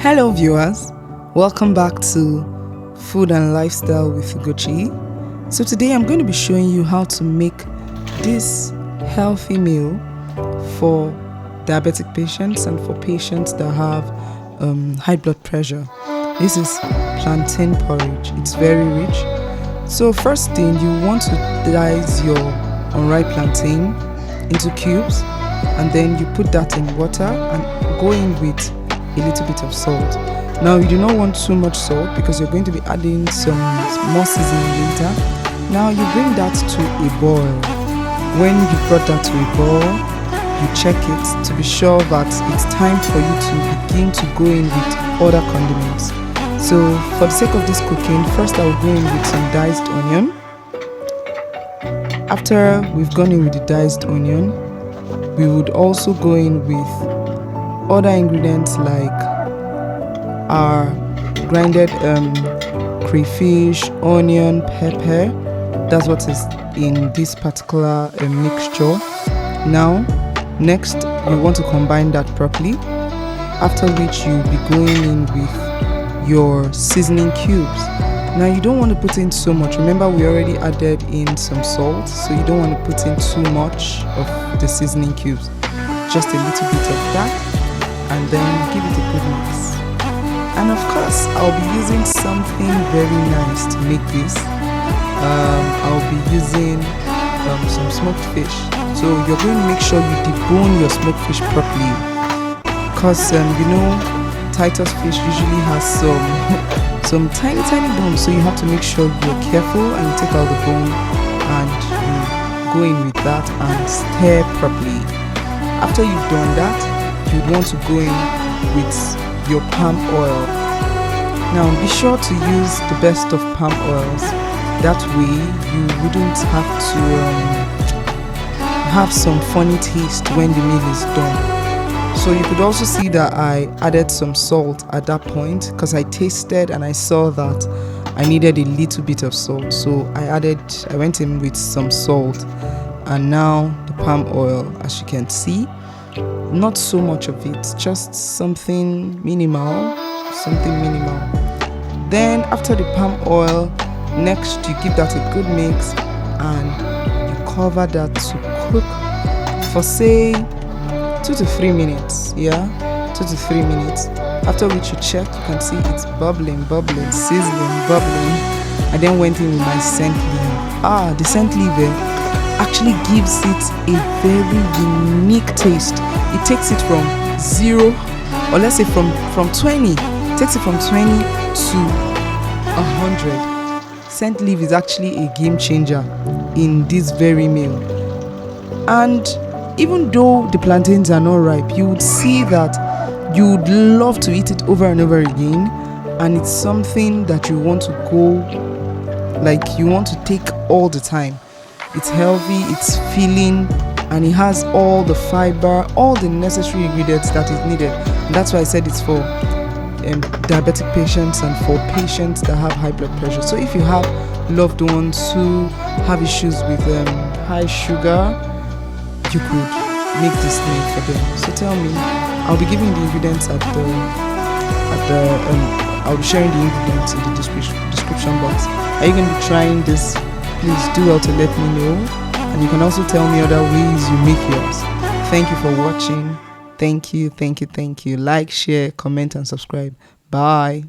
Hello viewers, welcome back to Food and Lifestyle with Hugoochies. So today I'm going to be showing you how to make this healthy meal for diabetic patients and for patients that have high blood pressure. This is plantain porridge. It's very rich. So first thing, you want to dice your unripe plantain into cubes, and then you put that in water and go in with a little bit of salt. Now you do not want too much salt because you're going to be adding some more seasoning later. Now you bring that to a boil. When you brought that to a boil, you check it to be sure that it's time for you to begin to go in with other condiments. So for the sake of this cooking, first I will go in with some diced onion. After we've gone in with the diced onion, we would also go in with other ingredients like our grinded crayfish, onion, pepper. That's what is in this particular mixture. Now next you want to combine that properly, after which you'll be going in with your seasoning cubes. Now you don't want to put in so much. Remember, we already added in some salt, so you don't want to put in too much of the seasoning cubes. Just a little bit of that, and then give it a good mix. And of course, I'll be using something very nice to make this. I'll be using some smoked fish. So you're going to make sure you debone your smoked fish properly, because you know, Titus fish usually has some tiny bones, so you have to make sure you're careful and you take out the bone and you go in with that and stir properly. After you've done that, you'd want to go in with your palm oil. Now be sure to use the best of palm oils. That way you wouldn't have to have some funny taste when the meal is done. So you could also see that I added some salt at that point, because I tasted and I saw that I needed a little bit of salt. So I went in with some salt, and now the palm oil, as you can see, not so much of it, just something minimal. Then after the palm oil, next you give that a good mix and you cover that to cook for say 2 to 3 minutes. 2 to 3 minutes. After which you check, you can see it's bubbling, sizzling, bubbling. I then went in with my scent leaf. The scent leaf actually gives it a very unique taste. It takes it from 0, or let's say from 20, takes it from 20 to 100. Scent leaf is actually a game changer in this very meal. And even though the plantains are not ripe, you would see that you would love to eat it over and over again, and it's something that you want to you want to take all the time. It's healthy, it's filling, and it has all the fiber, all the necessary ingredients that is needed. And that's why I said it's for diabetic patients and for patients that have high blood pressure. So if you have loved ones who have issues with high sugar, you could make this meal for them. So tell me, I'll be giving the ingredients I'll be sharing the ingredients in the description box. Are you going to be trying this? Please do well to let me know, and you can also tell me other ways you make yours. Thank you for watching. Thank you. Like, share, comment, and subscribe. Bye.